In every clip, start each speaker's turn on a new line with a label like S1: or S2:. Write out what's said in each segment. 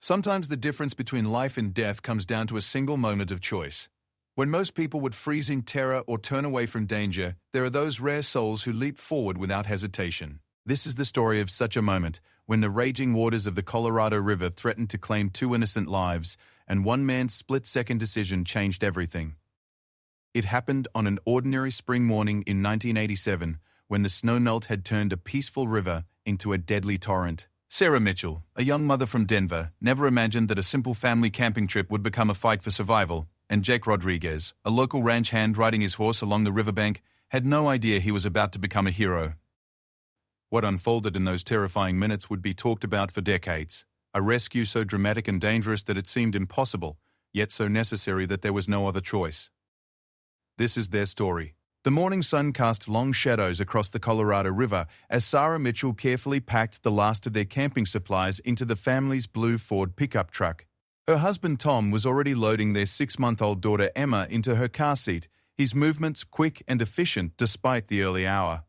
S1: Sometimes the difference between life and death comes down to a single moment of choice. When most people would freeze in terror or turn away from danger, there are those rare souls who leap forward without hesitation. This is the story of such a moment, when the raging waters of the Colorado River threatened to claim two innocent lives, and one man's split-second decision changed everything. It happened on an ordinary spring morning in 1987, when the snowmelt had turned a peaceful river into a deadly torrent. Sarah Mitchell, a young mother from Denver, never imagined that a simple family camping trip would become a fight for survival, and Jake Rodriguez, a local ranch hand riding his horse along the riverbank, had no idea he was about to become a hero. What unfolded in those terrifying minutes would be talked about for decades. A rescue so dramatic and dangerous that it seemed impossible, yet so necessary that there was no other choice. This is their story. The morning sun cast long shadows across the Colorado River as Sarah Mitchell carefully packed the last of their camping supplies into the family's blue Ford pickup truck. Her husband Tom was already loading their 6-month-old daughter Emma into her car seat, his movements quick and efficient despite the early hour.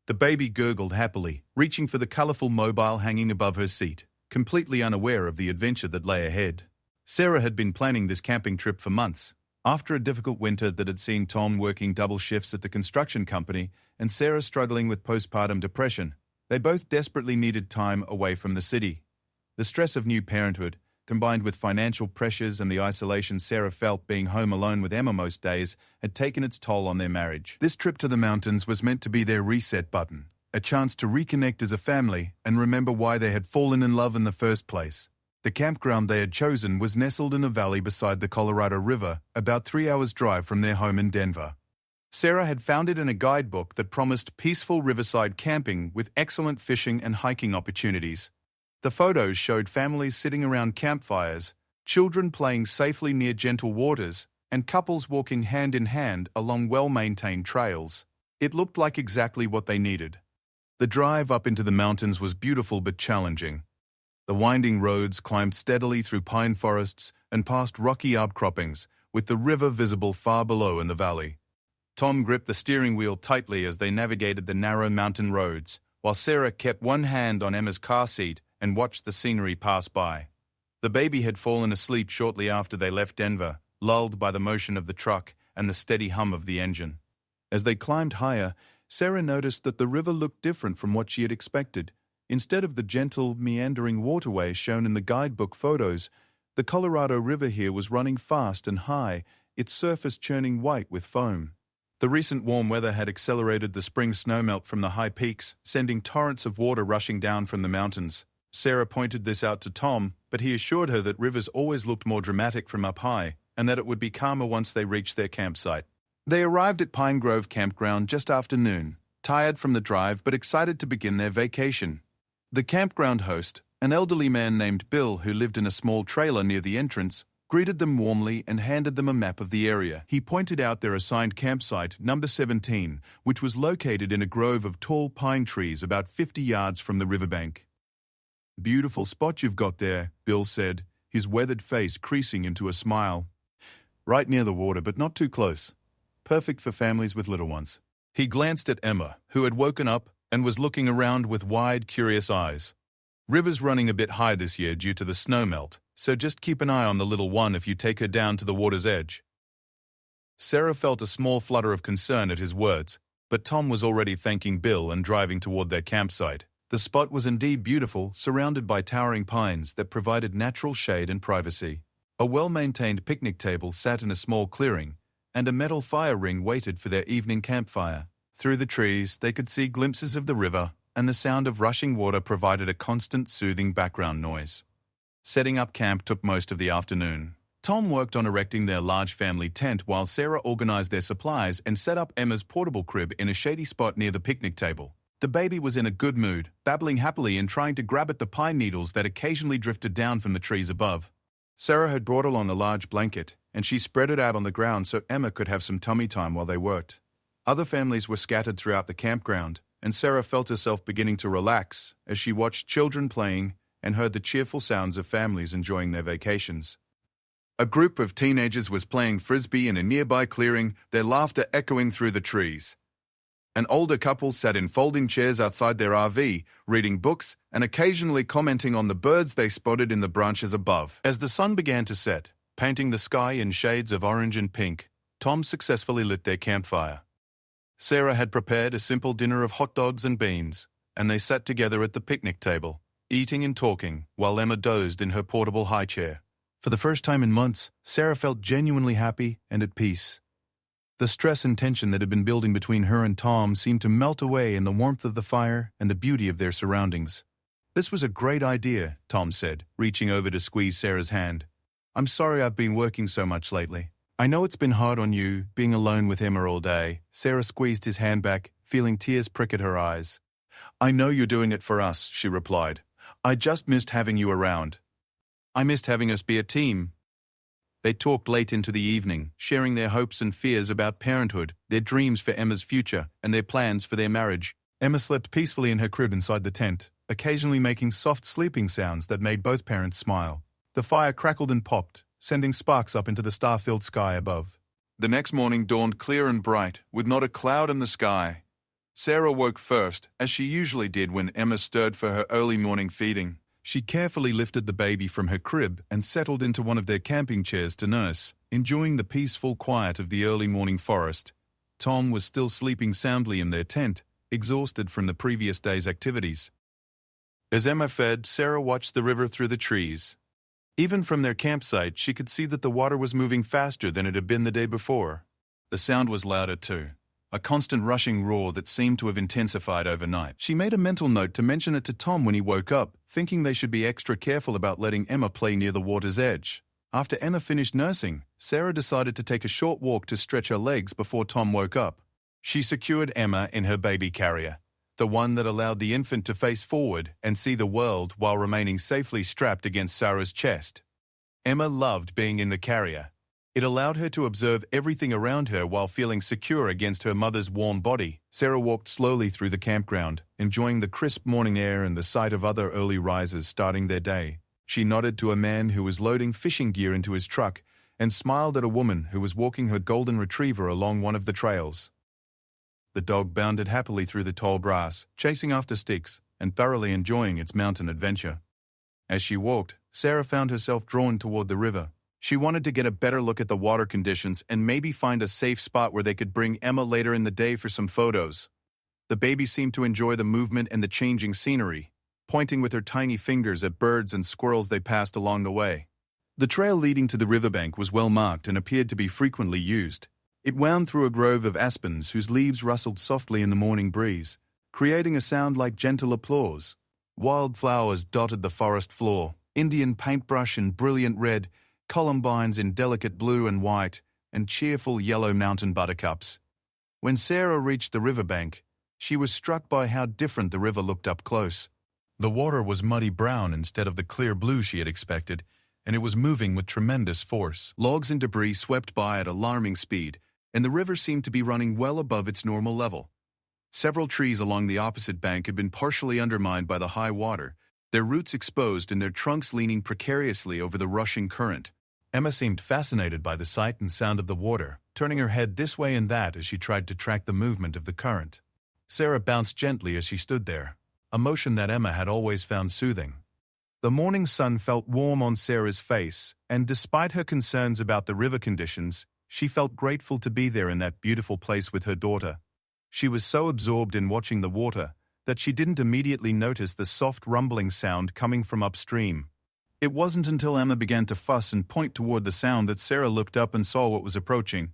S1: The baby gurgled happily, reaching for the colorful mobile hanging above her seat, completely unaware of the adventure that lay ahead. Sarah had been planning this camping trip for months. After a difficult winter that had seen Tom working double shifts at the construction company and Sarah struggling with postpartum depression, they both desperately needed time away from the city. The stress of new parenthood, combined with financial pressures and the isolation Sarah felt being home alone with Emma most days, had taken its toll on their marriage. This trip to the mountains was meant to be their reset button, a chance to reconnect as a family and remember why they had fallen in love in the first place. The campground they had chosen was nestled in a valley beside the Colorado River, about 3 hours' drive from their home in Denver. Sarah had found it in a guidebook that promised peaceful riverside camping with excellent fishing and hiking opportunities. The photos showed families sitting around campfires, children playing safely near gentle waters, and couples walking hand in hand along well-maintained trails. It looked like exactly what they needed. The drive up into the mountains was beautiful but challenging. The winding roads climbed steadily through pine forests and past rocky outcroppings, with the river visible far below in the valley. Tom gripped the steering wheel tightly as they navigated the narrow mountain roads, while Sarah kept one hand on Emma's car seat and watched the scenery pass by. The baby had fallen asleep shortly after they left Denver, lulled by the motion of the truck and the steady hum of the engine. As they climbed higher, Sarah noticed that the river looked different from what she had expected. Instead of the gentle, meandering waterway shown in the guidebook photos, the Colorado River here was running fast and high, its surface churning white with foam. The recent warm weather had accelerated the spring snowmelt from the high peaks, sending torrents of water rushing down from the mountains. Sarah pointed this out to Tom, but he assured her that rivers always looked more dramatic from up high, and that it would be calmer once they reached their campsite. They arrived at Pine Grove Campground just after noon, tired from the drive but excited to begin their vacation. The campground host, an elderly man named Bill who lived in a small trailer near the entrance, greeted them warmly and handed them a map of the area. He pointed out their assigned campsite, number 17, which was located in a grove of tall pine trees about 50 yards from the riverbank. "Beautiful spot you've got there," Bill said, his weathered face creasing into a smile. "Right near the water, but not too close. Perfect for families with little ones." He glanced at Emma, who had woken up and was looking around with wide, curious eyes. "River's running a bit high this year due to the snowmelt, so just keep an eye on the little one if you take her down to the water's edge." Sarah felt a small flutter of concern at his words, but Tom was already thanking Bill and driving toward their campsite. The spot was indeed beautiful, surrounded by towering pines that provided natural shade and privacy. A well-maintained picnic table sat in a small clearing, and a metal fire ring waited for their evening campfire. Through the trees, they could see glimpses of the river, and the sound of rushing water provided a constant, soothing background noise. Setting up camp took most of the afternoon. Tom worked on erecting their large family tent while Sarah organized their supplies and set up Emma's portable crib in a shady spot near the picnic table. The baby was in a good mood, babbling happily and trying to grab at the pine needles that occasionally drifted down from the trees above. Sarah had brought along a large blanket, and she spread it out on the ground so Emma could have some tummy time while they worked. Other families were scattered throughout the campground, and Sarah felt herself beginning to relax as she watched children playing and heard the cheerful sounds of families enjoying their vacations. A group of teenagers was playing frisbee in a nearby clearing, their laughter echoing through the trees. An older couple sat in folding chairs outside their RV, reading books and occasionally commenting on the birds they spotted in the branches above. As the sun began to set, painting the sky in shades of orange and pink, Tom successfully lit their campfire. Sarah had prepared a simple dinner of hot dogs and beans, and they sat together at the picnic table, eating and talking, while Emma dozed in her portable high chair. For the first time in months, Sarah felt genuinely happy and at peace. The stress and tension that had been building between her and Tom seemed to melt away in the warmth of the fire and the beauty of their surroundings. "This was a great idea," Tom said, reaching over to squeeze Sarah's hand. "I'm sorry I've been working so much lately. I know it's been hard on you, being alone with Emma all day." Sarah squeezed his hand back, feeling tears prick at her eyes. "I know you're doing it for us," she replied. "I just missed having you around. I missed having us be a team." They talked late into the evening, sharing their hopes and fears about parenthood, their dreams for Emma's future, and their plans for their marriage. Emma slept peacefully in her crib inside the tent, occasionally making soft sleeping sounds that made both parents smile. The fire crackled and popped, sending sparks up into the star-filled sky above. The next morning dawned clear and bright, with not a cloud in the sky. Sarah woke first, as she usually did when Emma stirred for her early morning feeding. She carefully lifted the baby from her crib and settled into one of their camping chairs to nurse, enjoying the peaceful quiet of the early morning forest. Tom was still sleeping soundly in their tent, exhausted from the previous day's activities. As Emma fed, Sarah watched the river through the trees. Even from their campsite, she could see that the water was moving faster than it had been the day before. The sound was louder too, a constant rushing roar that seemed to have intensified overnight. She made a mental note to mention it to Tom when he woke up, thinking they should be extra careful about letting Emma play near the water's edge. After Emma finished nursing, Sarah decided to take a short walk to stretch her legs before Tom woke up. She secured Emma in her baby carrier, the one that allowed the infant to face forward and see the world while remaining safely strapped against Sarah's chest. Emma loved being in the carrier. It allowed her to observe everything around her while feeling secure against her mother's warm body. Sarah walked slowly through the campground, enjoying the crisp morning air and the sight of other early risers starting their day. She nodded to a man who was loading fishing gear into his truck and smiled at a woman who was walking her golden retriever along one of the trails. The dog bounded happily through the tall grass, chasing after sticks and thoroughly enjoying its mountain adventure. As she walked, Sarah found herself drawn toward the river. She wanted to get a better look at the water conditions and maybe find a safe spot where they could bring Emma later in the day for some photos. The baby seemed to enjoy the movement and the changing scenery, pointing with her tiny fingers at birds and squirrels they passed along the way. The trail leading to the riverbank was well marked and appeared to be frequently used. It wound through a grove of aspens whose leaves rustled softly in the morning breeze, creating a sound like gentle applause. Wildflowers dotted the forest floor, Indian paintbrush in brilliant red, columbines in delicate blue and white, and cheerful yellow mountain buttercups. When Sarah reached the riverbank, she was struck by how different the river looked up close. The water was muddy brown instead of the clear blue she had expected, and it was moving with tremendous force. Logs and debris swept by at alarming speed, and the river seemed to be running well above its normal level. Several trees along the opposite bank had been partially undermined by the high water, their roots exposed and their trunks leaning precariously over the rushing current. Emma seemed fascinated by the sight and sound of the water, turning her head this way and that as she tried to track the movement of the current. Sarah bounced gently as she stood there, a motion that Emma had always found soothing. The morning sun felt warm on Sarah's face, and despite her concerns about the river conditions, she felt grateful to be there in that beautiful place with her daughter. She was so absorbed in watching the water that she didn't immediately notice the soft rumbling sound coming from upstream. It wasn't until Emma began to fuss and point toward the sound that Sarah looked up and saw what was approaching.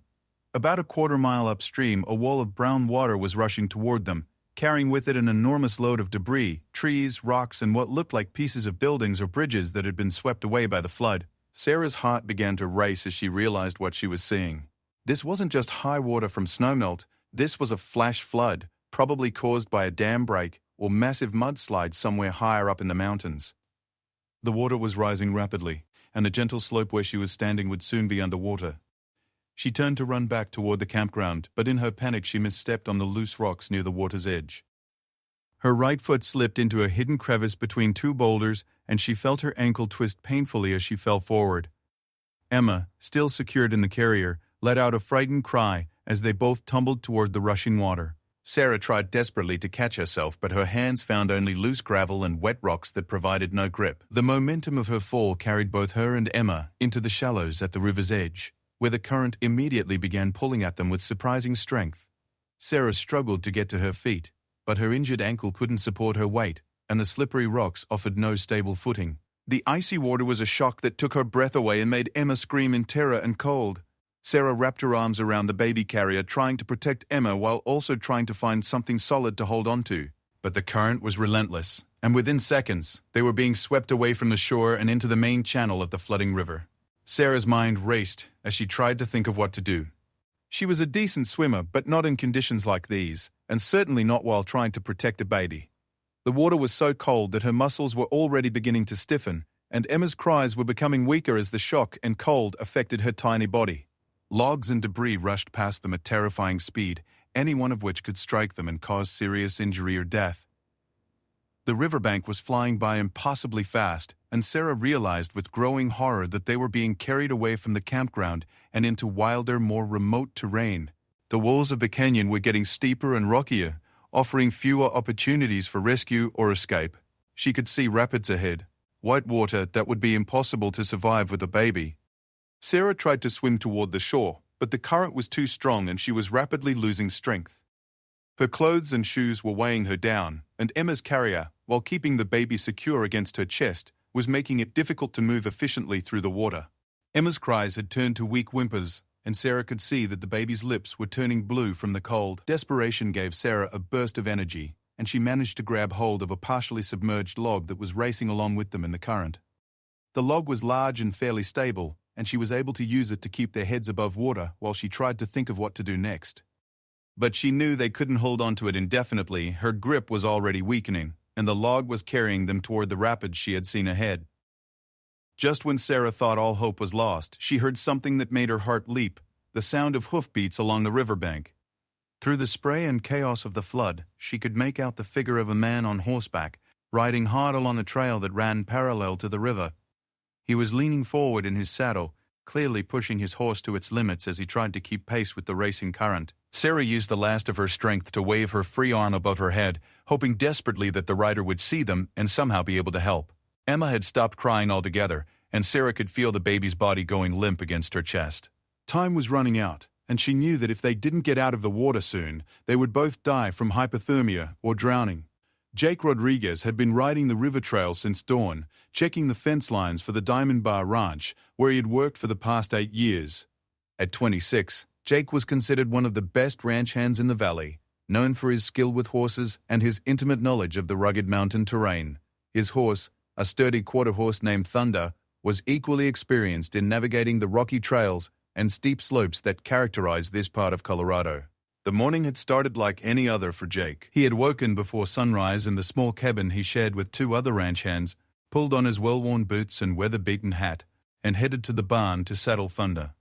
S1: About a quarter-mile upstream, a wall of brown water was rushing toward them, carrying with it an enormous load of debris, trees, rocks, and what looked like pieces of buildings or bridges that had been swept away by the flood. Sarah's heart began to race as she realized what she was seeing. This wasn't just high water from snowmelt, this was a flash flood, probably caused by a dam break or massive mudslide somewhere higher up in the mountains. The water was rising rapidly, and the gentle slope where she was standing would soon be underwater. She turned to run back toward the campground, but in her panic she misstepped on the loose rocks near the water's edge. Her right foot slipped into a hidden crevice between two boulders, and she felt her ankle twist painfully as she fell forward. Emma, still secured in the carrier, let out a frightened cry as they both tumbled toward the rushing water. Sarah tried desperately to catch herself, but her hands found only loose gravel and wet rocks that provided no grip. The momentum of her fall carried both her and Emma into the shallows at the river's edge, where the current immediately began pulling at them with surprising strength. Sarah struggled to get to her feet, but her injured ankle couldn't support her weight, and the slippery rocks offered no stable footing. The icy water was a shock that took her breath away and made Emma scream in terror and cold. Sarah wrapped her arms around the baby carrier, trying to protect Emma while also trying to find something solid to hold onto. But the current was relentless, and within seconds, they were being swept away from the shore and into the main channel of the flooding river. Sarah's mind raced as she tried to think of what to do. She was a decent swimmer, but not in conditions like these, and certainly not while trying to protect a baby. The water was so cold that her muscles were already beginning to stiffen, and Emma's cries were becoming weaker as the shock and cold affected her tiny body. Logs and debris rushed past them at terrifying speed, any one of which could strike them and cause serious injury or death. The riverbank was flying by impossibly fast, and Sarah realized with growing horror that they were being carried away from the campground and into wilder, more remote terrain. The walls of the canyon were getting steeper and rockier, offering fewer opportunities for rescue or escape. She could see rapids ahead, white water that would be impossible to survive with a baby. Sarah tried to swim toward the shore, but the current was too strong and she was rapidly losing strength. Her clothes and shoes were weighing her down, and Emma's carrier, while keeping the baby secure against her chest, was making it difficult to move efficiently through the water. Emma's cries had turned to weak whimpers, and Sarah could see that the baby's lips were turning blue from the cold. Desperation gave Sarah a burst of energy, and she managed to grab hold of a partially submerged log that was racing along with them in the current. The log was large and fairly stable, and she was able to use it to keep their heads above water while she tried to think of what to do next. But she knew they couldn't hold on to it indefinitely. Her grip was already weakening, and the log was carrying them toward the rapids she had seen ahead. Just when Sarah thought all hope was lost, she heard something that made her heart leap, the sound of hoofbeats along the riverbank. Through the spray and chaos of the flood, she could make out the figure of a man on horseback, riding hard along a trail that ran parallel to the river. He was leaning forward in his saddle, clearly pushing his horse to its limits as he tried to keep pace with the racing current. Sarah used the last of her strength to wave her free arm above her head, hoping desperately that the rider would see them and somehow be able to help. Emma had stopped crying altogether, and Sarah could feel the baby's body going limp against her chest. Time was running out, and she knew that if they didn't get out of the water soon, they would both die from hypothermia or drowning. Jake Rodriguez had been riding the river trail since dawn, checking the fence lines for the Diamond Bar Ranch, where he had worked for the past 8 years. At 26, Jake was considered one of the best ranch hands in the valley, known for his skill with horses and his intimate knowledge of the rugged mountain terrain. His horse, a sturdy quarter horse named Thunder, was equally experienced in navigating the rocky trails and steep slopes that characterize this part of Colorado. The morning had started like any other for Jake. He had woken before sunrise in the small cabin he shared with 2 other ranch hands, pulled on his well-worn boots and weather-beaten hat, and headed to the barn to saddle Thunder.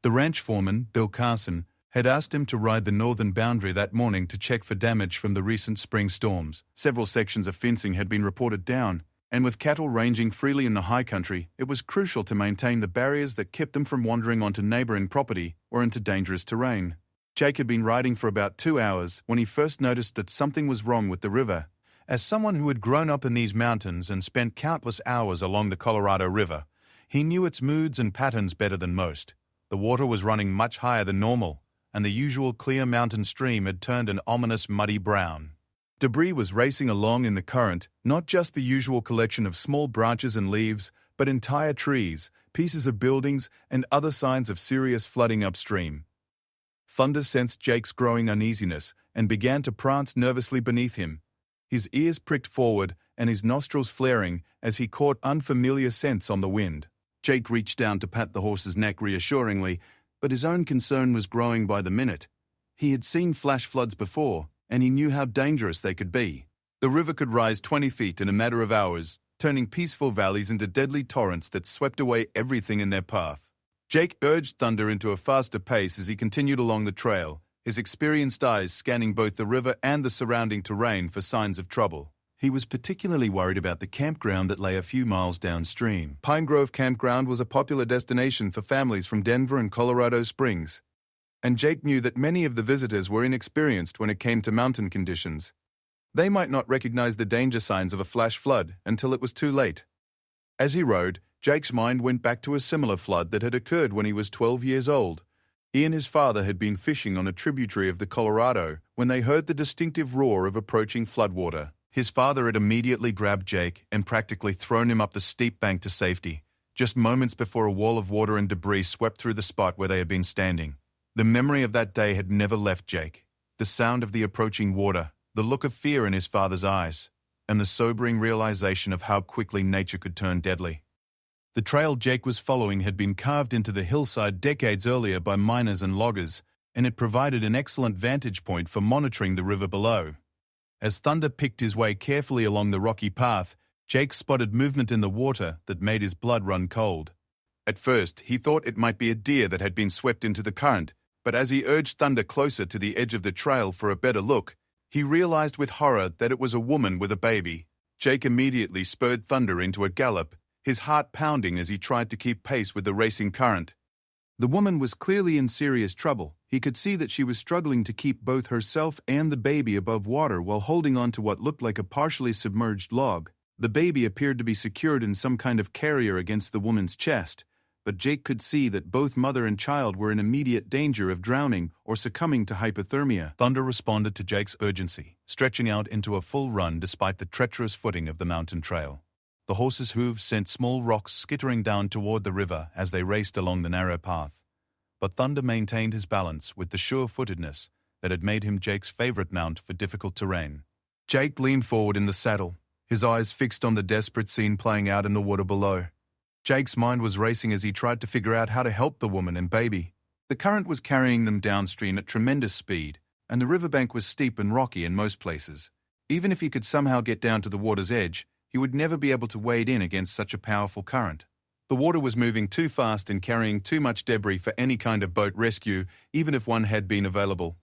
S1: The ranch foreman, Bill Carson, had asked him to ride the northern boundary that morning to check for damage from the recent spring storms. Several sections of fencing had been reported down, and with cattle ranging freely in the high country, it was crucial to maintain the barriers that kept them from wandering onto neighboring property or into dangerous terrain. Jake had been riding for about 2 hours when he first noticed that something was wrong with the river. As someone who had grown up in these mountains and spent countless hours along the Colorado River, he knew its moods and patterns better than most. The water was running much higher than normal, and the usual clear mountain stream had turned an ominous muddy brown. Debris was racing along in the current, not just the usual collection of small branches and leaves, but entire trees, pieces of buildings, and other signs of serious flooding upstream. Thunder sensed Jake's growing uneasiness and began to prance nervously beneath him, his ears pricked forward and his nostrils flaring as he caught unfamiliar scents on the wind. Jake reached down to pat the horse's neck reassuringly, but his own concern was growing by the minute. He had seen flash floods before, and he knew how dangerous they could be. The river could rise 20 feet in a matter of hours, turning peaceful valleys into deadly torrents that swept away everything in their path. Jake urged Thunder into a faster pace as he continued along the trail, his experienced eyes scanning both the river and the surrounding terrain for signs of trouble. He was particularly worried about the campground that lay a few miles downstream. Pine Grove Campground was a popular destination for families from Denver and Colorado Springs. And Jake knew that many of the visitors were inexperienced when it came to mountain conditions. They might not recognize the danger signs of a flash flood until it was too late. As he rode, Jake's mind went back to a similar flood that had occurred when he was 12 years old. He and his father had been fishing on a tributary of the Colorado when they heard the distinctive roar of approaching floodwater. His father had immediately grabbed Jake and practically thrown him up the steep bank to safety, just moments before a wall of water and debris swept through the spot where they had been standing. The memory of that day had never left Jake. The sound of the approaching water, the look of fear in his father's eyes, and the sobering realization of how quickly nature could turn deadly. The trail Jake was following had been carved into the hillside decades earlier by miners and loggers, and it provided an excellent vantage point for monitoring the river below. As Thunder picked his way carefully along the rocky path, Jake spotted movement in the water that made his blood run cold. At first, he thought it might be a deer that had been swept into the current, but as he urged Thunder closer to the edge of the trail for a better look, he realized with horror that it was a woman with a baby. Jake immediately spurred Thunder into a gallop, his heart pounding as he tried to keep pace with the racing current. The woman was clearly in serious trouble. He could see that she was struggling to keep both herself and the baby above water while holding on to what looked like a partially submerged log. The baby appeared to be secured in some kind of carrier against the woman's chest, but Jake could see that both mother and child were in immediate danger of drowning or succumbing to hypothermia. Thunder responded to Jake's urgency, stretching out into a full run despite the treacherous footing of the mountain trail. The horse's hooves sent small rocks skittering down toward the river as they raced along the narrow path. But Thunder maintained his balance with the sure-footedness that had made him Jake's favorite mount for difficult terrain. Jake leaned forward in the saddle, his eyes fixed on the desperate scene playing out in the water below. Jake's mind was racing as he tried to figure out how to help the woman and baby. The current was carrying them downstream at tremendous speed, and the riverbank was steep and rocky in most places. Even if he could somehow get down to the water's edge, he would never be able to wade in against such a powerful current. The water was moving too fast and carrying too much debris for any kind of boat rescue, even if one had been available.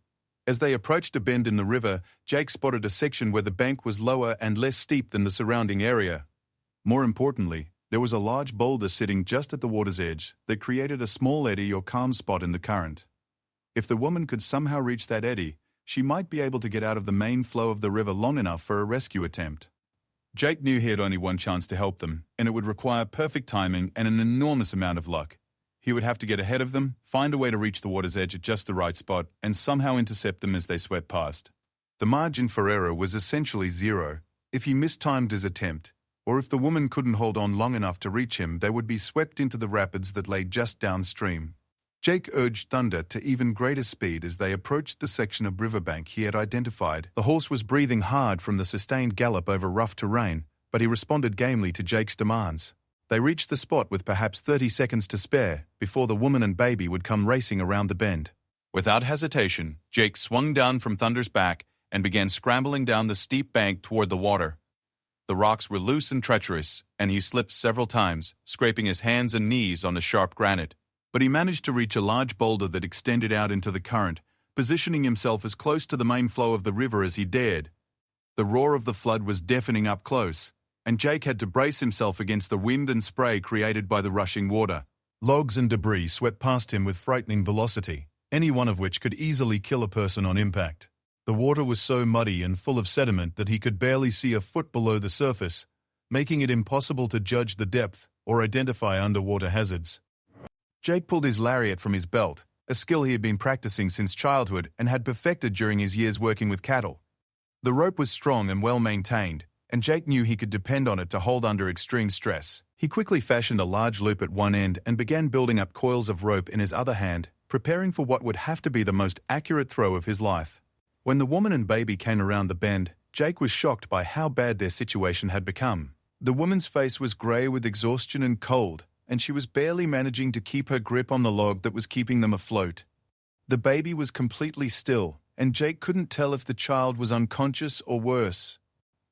S1: As they approached a bend in the river, Jake spotted a section where the bank was lower and less steep than the surrounding area. More importantly, there was a large boulder sitting just at the water's edge that created a small eddy or calm spot in the current. If the woman could somehow reach that eddy, she might be able to get out of the main flow of the river long enough for a rescue attempt. Jake knew he had only one chance to help them, and it would require perfect timing and an enormous amount of luck. He would have to get ahead of them, find a way to reach the water's edge at just the right spot, and somehow intercept them as they swept past. The margin for error was essentially zero. If he mistimed his attempt, or if the woman couldn't hold on long enough to reach him, they would be swept into the rapids that lay just downstream. Jake urged Thunder to even greater speed as they approached the section of riverbank he had identified. The horse was breathing hard from the sustained gallop over rough terrain, but he responded gamely to Jake's demands. They reached the spot with perhaps 30 seconds to spare before the woman and baby would come racing around the bend. Without hesitation, Jake swung down from Thunder's back and began scrambling down the steep bank toward the water. The rocks were loose and treacherous, and he slipped several times, scraping his hands and knees on the sharp granite. But he managed to reach a large boulder that extended out into the current, positioning himself as close to the main flow of the river as he dared. The roar of the flood was deafening up close, and Jake had to brace himself against the wind and spray created by the rushing water. Logs and debris swept past him with frightening velocity, any one of which could easily kill a person on impact. The water was so muddy and full of sediment that he could barely see a foot below the surface, making it impossible to judge the depth or identify underwater hazards. Jake pulled his lariat from his belt, a skill he had been practicing since childhood and had perfected during his years working with cattle. The rope was strong and well maintained, and Jake knew he could depend on it to hold under extreme stress. He quickly fashioned a large loop at one end and began building up coils of rope in his other hand, preparing for what would have to be the most accurate throw of his life. When the woman and baby came around the bend, Jake was shocked by how bad their situation had become. The woman's face was grey with exhaustion and cold, and she was barely managing to keep her grip on the log that was keeping them afloat. The baby was completely still, and Jake couldn't tell if the child was unconscious or worse.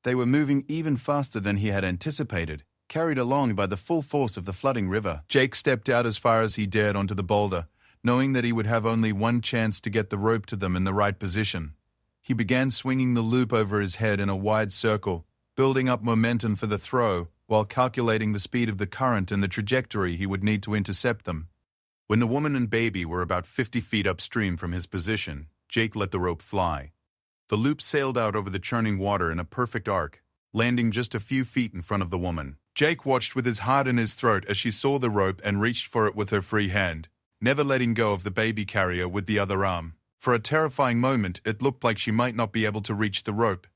S1: They were moving even faster than he had anticipated, carried along by the full force of the flooding river. Jake stepped out as far as he dared onto the boulder, knowing that he would have only one chance to get the rope to them in the right position. He began swinging the loop over his head in a wide circle, building up momentum for the throw, while calculating the speed of the current and the trajectory he would need to intercept them. When the woman and baby were about 50 feet upstream from his position, Jake let the rope fly. The loop sailed out over the churning water in a perfect arc, landing just a few feet in front of the woman. Jake watched with his heart in his throat as she saw the rope and reached for it with her free hand, never letting go of the baby carrier with the other arm. For a terrifying moment, it looked like she might not be able to reach the rope.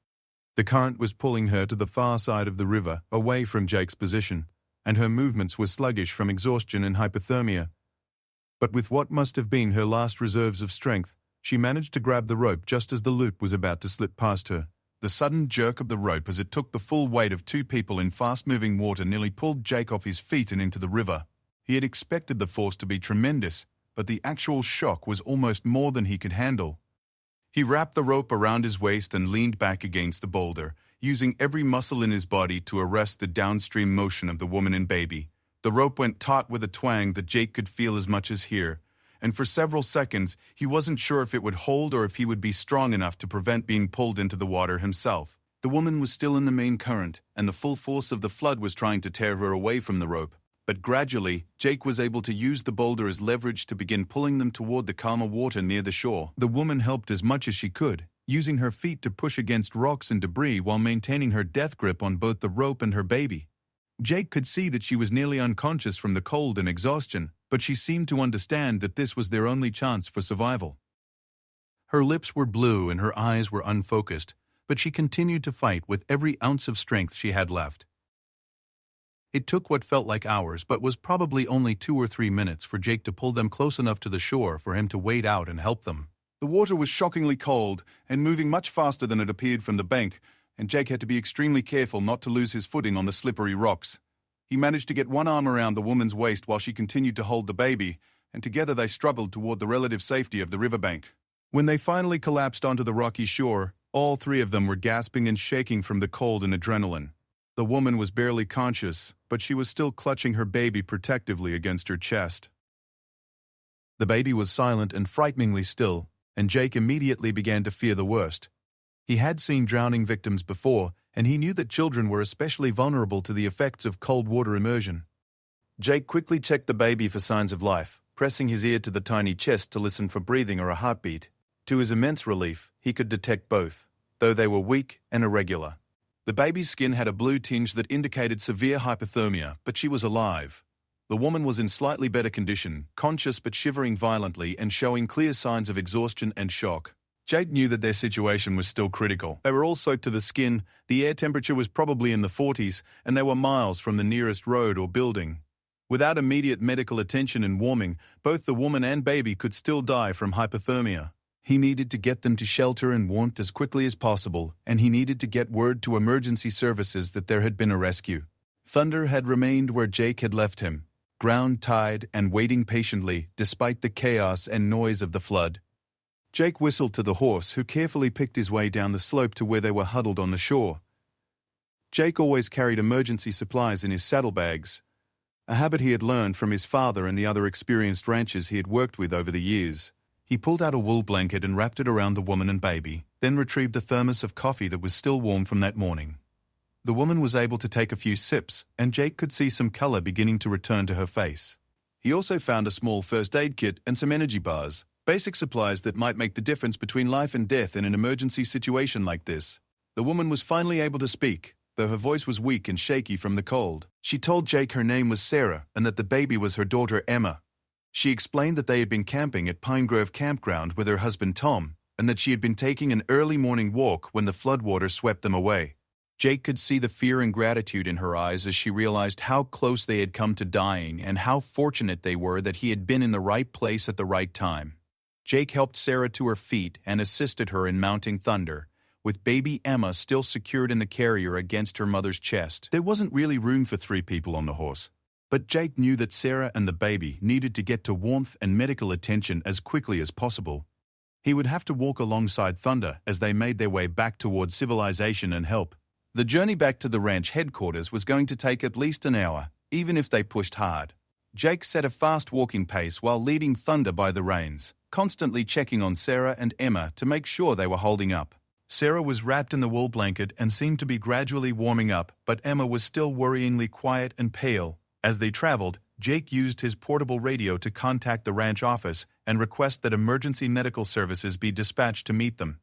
S1: The current was pulling her to the far side of the river, away from Jake's position, and her movements were sluggish from exhaustion and hypothermia. But with what must have been her last reserves of strength, she managed to grab the rope just as the loop was about to slip past her. The sudden jerk of the rope as it took the full weight of two people in fast-moving water nearly pulled Jake off his feet and into the river. He had expected the force to be tremendous, but the actual shock was almost more than he could handle. He wrapped the rope around his waist and leaned back against the boulder, using every muscle in his body to arrest the downstream motion of the woman and baby. The rope went taut with a twang that Jake could feel as much as hear, and for several seconds he wasn't sure if it would hold or if he would be strong enough to prevent being pulled into the water himself. The woman was still in the main current, and the full force of the flood was trying to tear her away from the rope. But gradually, Jake was able to use the boulder as leverage to begin pulling them toward the calmer water near the shore. The woman helped as much as she could, using her feet to push against rocks and debris while maintaining her death grip on both the rope and her baby. Jake could see that she was nearly unconscious from the cold and exhaustion, but she seemed to understand that this was their only chance for survival. Her lips were blue and her eyes were unfocused, but she continued to fight with every ounce of strength she had left. It took what felt like hours, but was probably only 2 or 3 minutes for Jake to pull them close enough to the shore for him to wade out and help them. The water was shockingly cold and moving much faster than it appeared from the bank, and Jake had to be extremely careful not to lose his footing on the slippery rocks. He managed to get one arm around the woman's waist while she continued to hold the baby, and together they struggled toward the relative safety of the riverbank. When they finally collapsed onto the rocky shore, all three of them were gasping and shaking from the cold and adrenaline. The woman was barely conscious, but she was still clutching her baby protectively against her chest. The baby was silent and frighteningly still, and Jake immediately began to fear the worst. He had seen drowning victims before, and he knew that children were especially vulnerable to the effects of cold water immersion. Jake quickly checked the baby for signs of life, pressing his ear to the tiny chest to listen for breathing or a heartbeat. To his immense relief, he could detect both, though they were weak and irregular. The baby's skin had a blue tinge that indicated severe hypothermia, but she was alive. The woman was in slightly better condition, conscious but shivering violently and showing clear signs of exhaustion and shock. Jake knew that their situation was still critical. They were all soaked to the skin, the air temperature was probably in the 40s, and they were miles from the nearest road or building. Without immediate medical attention and warming, both the woman and baby could still die from hypothermia. He needed to get them to shelter and warmth as quickly as possible, and he needed to get word to emergency services that there had been a rescue. Thunder had remained where Jake had left him, ground-tied and waiting patiently despite the chaos and noise of the flood. Jake whistled to the horse, who carefully picked his way down the slope to where they were huddled on the shore. Jake always carried emergency supplies in his saddlebags, a habit he had learned from his father and the other experienced ranchers he had worked with over the years. He pulled out a wool blanket and wrapped it around the woman and baby, then retrieved a thermos of coffee that was still warm from that morning. The woman was able to take a few sips, and Jake could see some color beginning to return to her face. He also found a small first aid kit and some energy bars, basic supplies that might make the difference between life and death in an emergency situation like this. The woman was finally able to speak, though her voice was weak and shaky from the cold. She told Jake her name was Sarah and that the baby was her daughter Emma. She explained that they had been camping at Pine Grove Campground with her husband Tom, and that she had been taking an early morning walk when the floodwater swept them away. Jake could see the fear and gratitude in her eyes as she realized how close they had come to dying and how fortunate they were that he had been in the right place at the right time. Jake helped Sarah to her feet and assisted her in mounting Thunder, with baby Emma still secured in the carrier against her mother's chest. There wasn't really room for 3 people on the horse, but Jake knew that Sarah and the baby needed to get to warmth and medical attention as quickly as possible. He would have to walk alongside Thunder as they made their way back towards civilization and help. The journey back to the ranch headquarters was going to take at least an hour, even if they pushed hard. Jake set a fast walking pace while leading Thunder by the reins, constantly checking on Sarah and Emma to make sure they were holding up. Sarah was wrapped in the wool blanket and seemed to be gradually warming up, but Emma was still worryingly quiet and pale. As they traveled, Jake used his portable radio to contact the ranch office and request that emergency medical services be dispatched to meet them.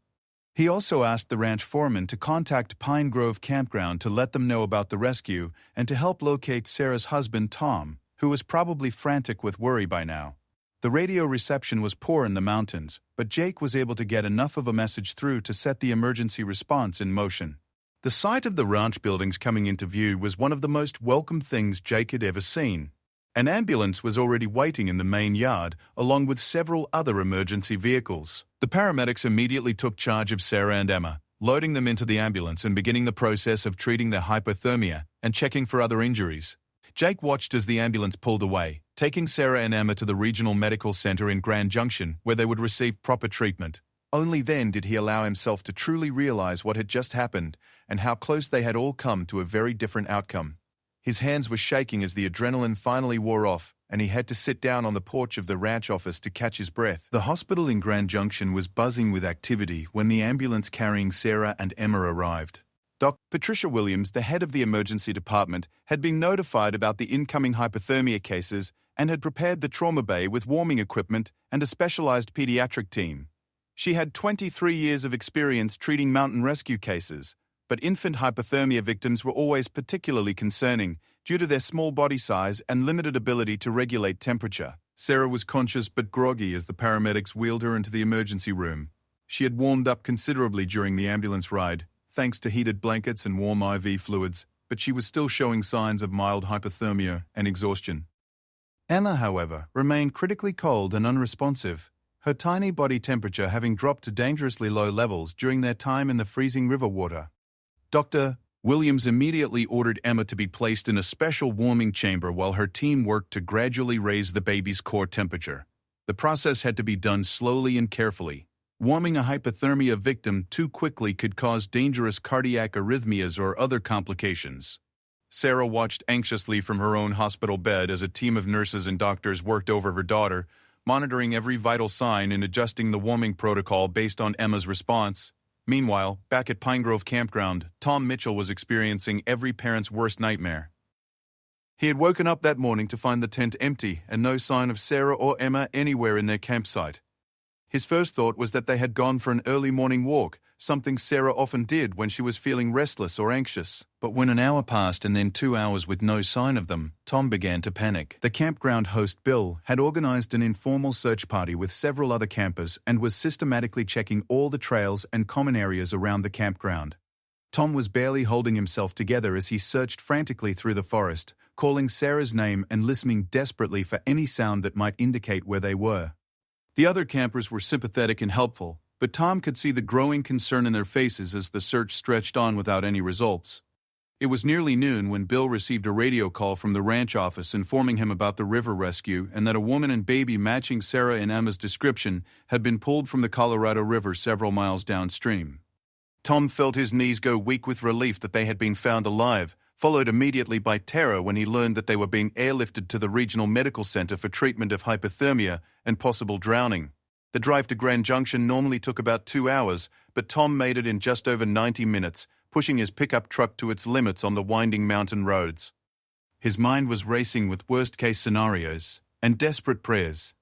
S1: He also asked the ranch foreman to contact Pine Grove Campground to let them know about the rescue and to help locate Sarah's husband, Tom, who was probably frantic with worry by now. The radio reception was poor in the mountains, but Jake was able to get enough of a message through to set the emergency response in motion. The sight of the ranch buildings coming into view was one of the most welcome things Jake had ever seen. An ambulance was already waiting in the main yard, along with several other emergency vehicles. The paramedics immediately took charge of Sarah and Emma, loading them into the ambulance and beginning the process of treating their hypothermia and checking for other injuries. Jake watched as the ambulance pulled away, taking Sarah and Emma to the regional medical center in Grand Junction, where they would receive proper treatment. Only then did he allow himself to truly realize what had just happened and how close they had all come to a very different outcome. His hands were shaking as the adrenaline finally wore off, and he had to sit down on the porch of the ranch office to catch his breath. The hospital in Grand Junction was buzzing with activity when the ambulance carrying Sarah and Emma arrived. Dr. Patricia Williams, the head of the emergency department, had been notified about the incoming hypothermia cases and had prepared the trauma bay with warming equipment and a specialized pediatric team. She had 23 years of experience treating mountain rescue cases, but infant hypothermia victims were always particularly concerning due to their small body size and limited ability to regulate temperature. Sarah was conscious but groggy as the paramedics wheeled her into the emergency room. She had warmed up considerably during the ambulance ride, thanks to heated blankets and warm IV fluids, but she was still showing signs of mild hypothermia and exhaustion. Emma, however, remained critically cold and unresponsive, her tiny body temperature having dropped to dangerously low levels during their time in the freezing river water. Dr. Williams immediately ordered Emma to be placed in a special warming chamber while her team worked to gradually raise the baby's core temperature. The process had to be done slowly and carefully. Warming a hypothermia victim too quickly could cause dangerous cardiac arrhythmias or other complications. Sarah watched anxiously from her own hospital bed as a team of nurses and doctors worked over her daughter, monitoring every vital sign and adjusting the warming protocol based on Emma's response. Meanwhile, back at Pine Grove Campground, Tom Mitchell was experiencing every parent's worst nightmare. He had woken up that morning to find the tent empty and no sign of Sarah or Emma anywhere in their campsite. His first thought was that they had gone for an early morning walk, something Sarah often did when she was feeling restless or anxious. But when an hour passed and then 2 hours with no sign of them, Tom began to panic. The campground host, Bill, had organized an informal search party with several other campers and was systematically checking all the trails and common areas around the campground. Tom was barely holding himself together as he searched frantically through the forest, calling Sarah's name and listening desperately for any sound that might indicate where they were. The other campers were sympathetic and helpful, but Tom could see the growing concern in their faces as the search stretched on without any results. It was nearly noon when Bill received a radio call from the ranch office informing him about the river rescue and that a woman and baby matching Sarah and Emma's description had been pulled from the Colorado River several miles downstream. Tom felt his knees go weak with relief that they had been found alive, followed immediately by terror when he learned that they were being airlifted to the regional medical center for treatment of hypothermia and possible drowning. The drive to Grand Junction normally took about 2 hours, but Tom made it in just over 90 minutes, pushing his pickup truck to its limits on the winding mountain roads. His mind was racing with worst-case scenarios and desperate prayers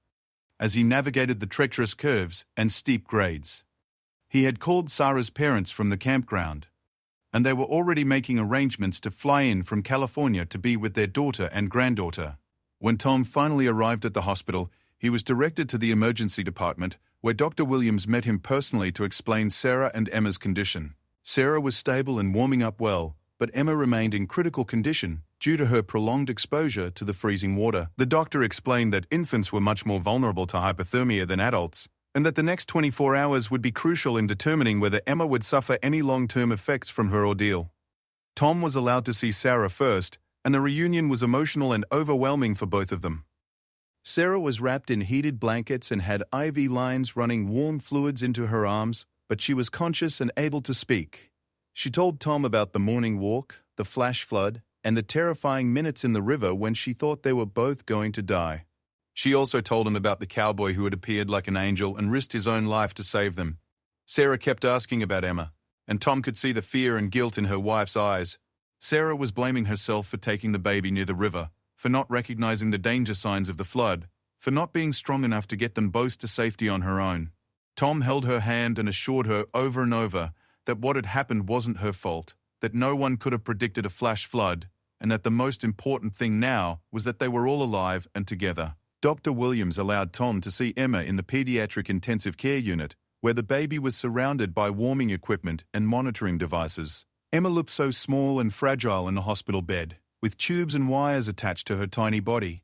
S1: as he navigated the treacherous curves and steep grades. He had called Sarah's parents from the campground, and they were already making arrangements to fly in from California to be with their daughter and granddaughter. When Tom finally arrived at the hospital, he was directed to the emergency department, where Dr. Williams met him personally to explain Sarah and Emma's condition. Sarah was stable and warming up well, but Emma remained in critical condition due to her prolonged exposure to the freezing water. The doctor explained that infants were much more vulnerable to hypothermia than adults, and that the next 24 hours would be crucial in determining whether Emma would suffer any long-term effects from her ordeal. Tom was allowed to see Sarah first, and the reunion was emotional and overwhelming for both of them. Sarah was wrapped in heated blankets and had IV lines running warm fluids into her arms, but she was conscious and able to speak. She told Tom about the morning walk, the flash flood, and the terrifying minutes in the river when she thought they were both going to die. She also told him about the cowboy who had appeared like an angel and risked his own life to save them. Sarah kept asking about Emma, and Tom could see the fear and guilt in her wife's eyes. Sarah was blaming herself for taking the baby near the river, for not recognizing the danger signs of the flood, for not being strong enough to get them both to safety on her own. Tom held her hand and assured her over and over that what had happened wasn't her fault, that no one could have predicted a flash flood, and that the most important thing now was that they were all alive and together. Dr. Williams allowed Tom to see Emma in the pediatric intensive care unit, where the baby was surrounded by warming equipment and monitoring devices. Emma looked so small and fragile in the hospital bed, with tubes and wires attached to her tiny body.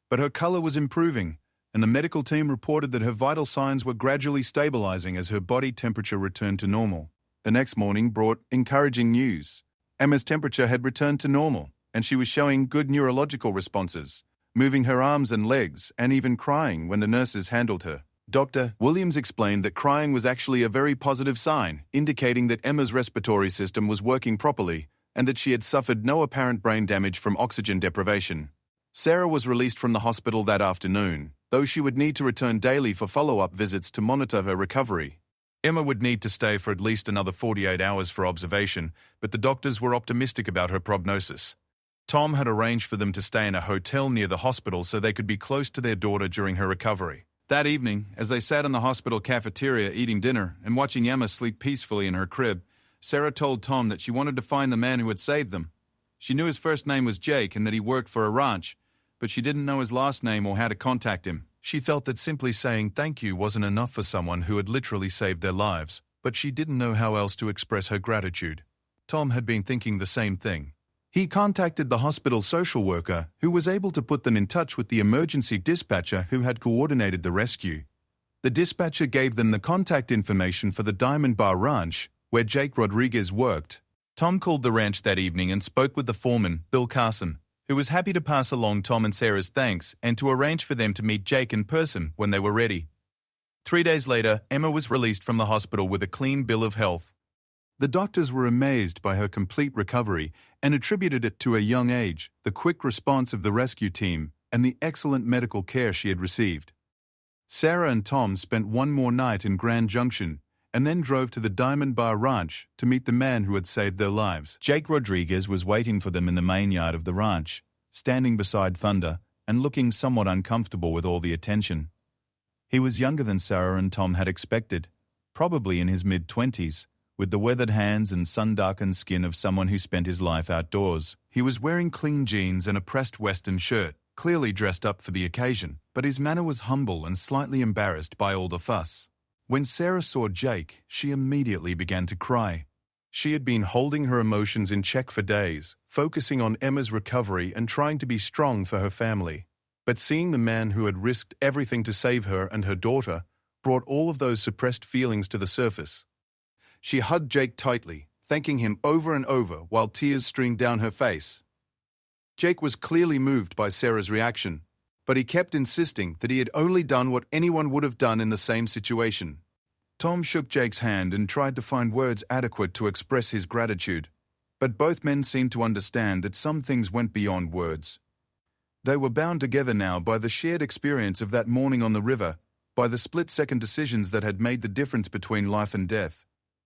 S1: But her color was improving, and the medical team reported that her vital signs were gradually stabilizing as her body temperature returned to normal. The next morning brought encouraging news. Emma's temperature had returned to normal, and she was showing good neurological responses, moving her arms and legs, and even crying when the nurses handled her. Dr. Williams explained that crying was actually a very positive sign, indicating that Emma's respiratory system was working properly and that she had suffered no apparent brain damage from oxygen deprivation. Sarah was released from the hospital that afternoon, though she would need to return daily for follow-up visits to monitor her recovery. Emma would need to stay for at least another 48 hours for observation, but the doctors were optimistic about her prognosis. Tom had arranged for them to stay in a hotel near the hospital so they could be close to their daughter during her recovery. That evening, as they sat in the hospital cafeteria eating dinner and watching Emma sleep peacefully in her crib, Sarah told Tom that she wanted to find the man who had saved them. She knew his first name was Jake and that he worked for a ranch, but she didn't know his last name or how to contact him. She felt that simply saying thank you wasn't enough for someone who had literally saved their lives, but she didn't know how else to express her gratitude. Tom had been thinking the same thing. He contacted the hospital social worker, who was able to put them in touch with the emergency dispatcher who had coordinated the rescue. The dispatcher gave them the contact information for the Diamond Bar Ranch, where Jake Rodriguez worked. Tom called the ranch that evening and spoke with the foreman, Bill Carson, who was happy to pass along Tom and Sarah's thanks and to arrange for them to meet Jake in person when they were ready. 3 days later, Emma was released from the hospital with a clean bill of health. The doctors were amazed by her complete recovery and attributed it to a young age, the quick response of the rescue team, and the excellent medical care she had received. Sarah and Tom spent one more night in Grand Junction and then drove to the Diamond Bar Ranch to meet the man who had saved their lives. Jake Rodriguez was waiting for them in the main yard of the ranch, standing beside Thunder and looking somewhat uncomfortable with all the attention. He was younger than Sarah and Tom had expected, probably in his mid-20s, with the weathered hands and sun-darkened skin of someone who spent his life outdoors. He was wearing clean jeans and a pressed western shirt, clearly dressed up for the occasion, but his manner was humble and slightly embarrassed by all the fuss. When Sarah saw Jake, she immediately began to cry. She had been holding her emotions in check for days, focusing on Emma's recovery and trying to be strong for her family. But seeing the man who had risked everything to save her and her daughter brought all of those suppressed feelings to the surface. She hugged Jake tightly, thanking him over and over while tears streamed down her face. Jake was clearly moved by Sarah's reaction, but he kept insisting that he had only done what anyone would have done in the same situation. Tom shook Jake's hand and tried to find words adequate to express his gratitude, but both men seemed to understand that some things went beyond words. They were bound together now by the shared experience of that morning on the river, by the split-second decisions that had made the difference between life and death.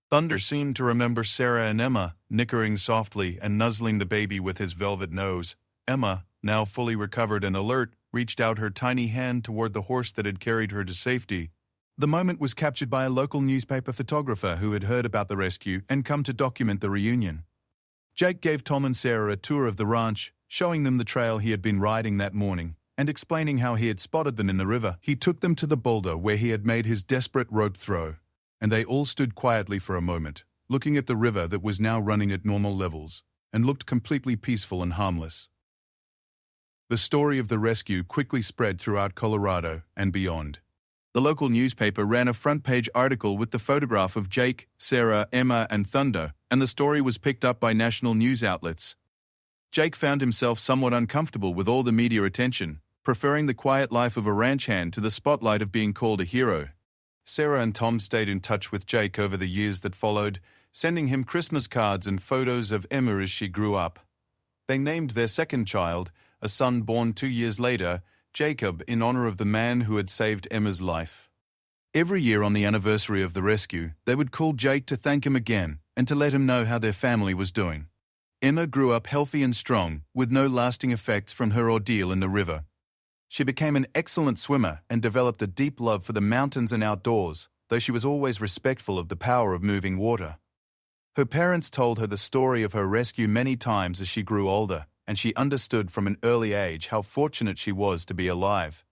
S1: Thunder seemed to remember Sarah and Emma, nickering softly and nuzzling the baby with his velvet nose. Emma, now fully recovered and alert, reached out her tiny hand toward the horse that had carried her to safety. The moment was captured by a local newspaper photographer who had heard about the rescue and come to document the reunion. Jake gave Tom and Sarah a tour of the ranch, showing them the trail he had been riding that morning and explaining how he had spotted them in the river. He took them to the boulder where he had made his desperate rope throw, and they all stood quietly for a moment, looking at the river that was now running at normal levels and looked completely peaceful and harmless. The story of the rescue quickly spread throughout Colorado and beyond. The local newspaper ran a front-page article with the photograph of Jake, Sarah, Emma, and Thunder, and the story was picked up by national news outlets. Jake found himself somewhat uncomfortable with all the media attention, preferring the quiet life of a ranch hand to the spotlight of being called a hero. Sarah and Tom stayed in touch with Jake over the years that followed, sending him Christmas cards and photos of Emma as she grew up. They named their second child, a son born 2 years later, Jacob, in honor of the man who had saved Emma's life. Every year on the anniversary of the rescue, they would call Jake to thank him again and to let him know how their family was doing. Emma grew up healthy and strong, with no lasting effects from her ordeal in the river. She became an excellent swimmer and developed a deep love for the mountains and outdoors, though she was always respectful of the power of moving water. Her parents told her the story of her rescue many times as she grew older, and she understood from an early age how fortunate she was to be alive.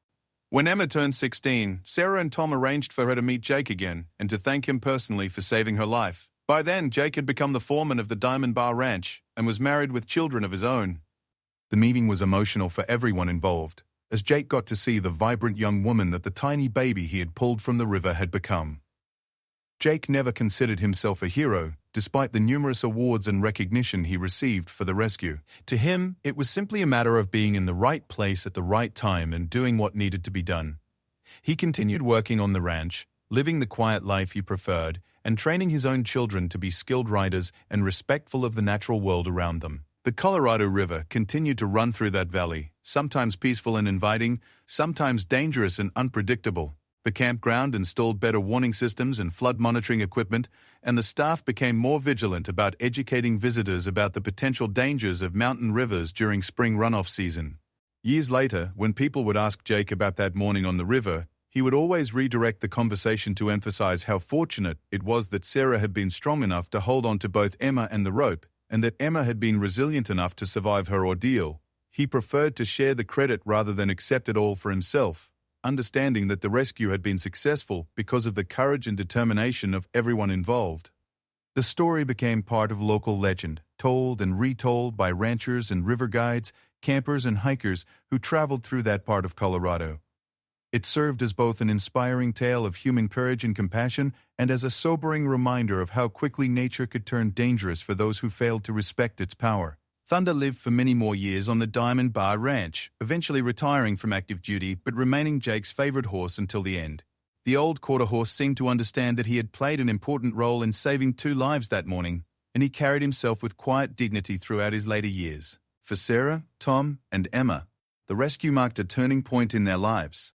S1: When Emma turned 16, Sarah and Tom arranged for her to meet Jake again and to thank him personally for saving her life. By then, Jake had become the foreman of the Diamond Bar Ranch and was married with children of his own. The meeting was emotional for everyone involved, as Jake got to see the vibrant young woman that the tiny baby he had pulled from the river had become. Jake never considered himself a hero, despite the numerous awards and recognition he received for the rescue. To him, it was simply a matter of being in the right place at the right time and doing what needed to be done. He continued working on the ranch, living the quiet life he preferred, and training his own children to be skilled riders and respectful of the natural world around them. The Colorado River continued to run through that valley, sometimes peaceful and inviting, sometimes dangerous and unpredictable. The campground installed better warning systems and flood monitoring equipment, and the staff became more vigilant about educating visitors about the potential dangers of mountain rivers during spring runoff season. Years later, when people would ask Jake about that morning on the river, he would always redirect the conversation to emphasize how fortunate it was that Sarah had been strong enough to hold on to both Emma and the rope, and that Emma had been resilient enough to survive her ordeal. He preferred to share the credit rather than accept it all for himself, understanding that the rescue had been successful because of the courage and determination of everyone involved. The story became part of local legend, told and retold by ranchers and river guides, campers and hikers who traveled through that part of Colorado. It served as both an inspiring tale of human courage and compassion and as a sobering reminder of how quickly nature could turn dangerous for those who failed to respect its power. Thunder lived for many more years on the Diamond Bar Ranch, eventually retiring from active duty but remaining Jake's favorite horse until the end. The old quarter horse seemed to understand that he had played an important role in saving 2 lives that morning, and he carried himself with quiet dignity throughout his later years. For Sarah, Tom, and Emma, the rescue marked a turning point in their lives.